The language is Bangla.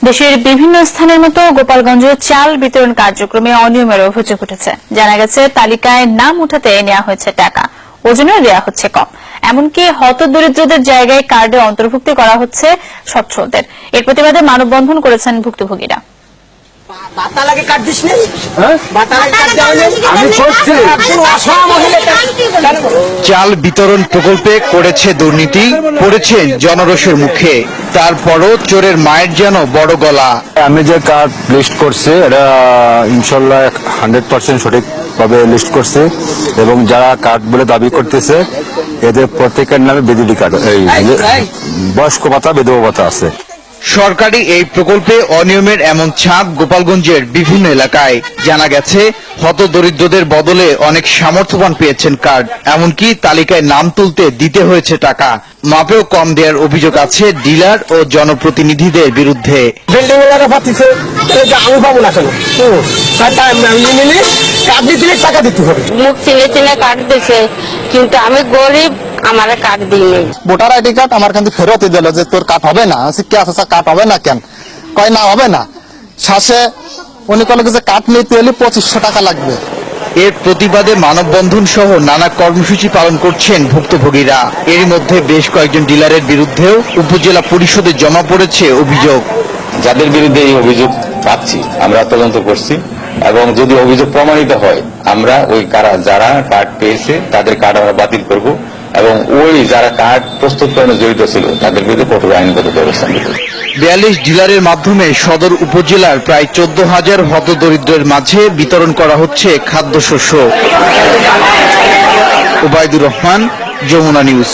দেশের বিভিন্ন স্থানের মতো গোপালগঞ্জে চাল বিতরণ কার্যক্রমে অনিয়মের অভিযোগ উঠেছে। জানা গেছে তালিকায় নাম উঠাতে নেওয়া হয়েছে টাকা, ওজনেও দেওয়া হচ্ছে কম। এমনকি হতদরিদ্রদের জায়গায় কার্ডে অন্তর্ভুক্তি করা হচ্ছে সচ্ছলদের। এর প্রতিবাদে মানববন্ধন করেছেন ভুক্তভোগীরা। চাল বিতরণ প্রকল্পে করেছে দুর্নীতি, পড়েছে জনরোষের মুখে। তারপরও চোরের মায়ের যেন বড় গলা। আমি যে কার্ড লিস্ট করছি এটা ইনশাল্লাহ 100% সঠিকভাবে লিস্ট করছি, এবং যারা কার্ড বলে দাবি করতেছে এদের প্রত্যেকের নামে বিধি কার্ড, এই বয়স্ক ভাতা, বিধবা ভাতা আছে। সরকারি এই প্রকল্পে অনিয়মের এমন ছাপ গোপালগঞ্জের বিভিন্ন এলাকায়। জানা গেছে হতদরিদ্রদের বদলে অনেক সামর্থ্যবান পেয়েছেন কার্ড, এমনকি তালিকায় নাম তুলতে দিতে হয়েছে টাকা। মাপেও কম দেওয়ার অভিযোগ আছে ডিলার ও জনপ্রতিনিধিদের বিরুদ্ধে। মুখ চিনে চিনে কার্ড দিছে, কিন্তু আমি গরিব, আমার কার্ড দিইনি। ভোটার আইডি কার্ড আমার কিন্তু ফেরত দিল যে তোর কার্ড হবে না। কে আছে কার্ড হবে না কেন? কয় না হবে না। শ্বাসে উনি কোনো কিছু কার্ড নিতে হলে 2500 টাকা লাগবে। এর প্রতিবাদে মানববন্ধন সহ নানা কর্মসূচি পালন করছেন ভুক্তভোগীরা। এর মধ্যে বেশ কয়েকজন ডিলারের বিরুদ্ধেও উপজেলা পরিষদে জমা পড়েছে অভিযোগ। যাদের বিরুদ্ধে এই অভিযোগ পাচ্ছি আমরা তদন্ত করছি, এবং যদি অভিযোগ প্রমাণিত হয় আমরা ওই যারা কার্ড পেয়েছে তাদের কার্ড আমরা বাতিল করব, এবং ওই যারা কার্ড প্রস্তুতকরণে জড়িত ছিল তাদের বিরুদ্ধে কঠোর আইনগত ব্যবস্থা নেব। 42 ডিলারের মাধ্যমে সদর উপজেলার প্রায় 14,000 হতদরিদ্রের মাঝে বিতরণ করা হচ্ছে খাদ্যশস্য। ওবায়দুর রহমান, যমুনা নিউজ।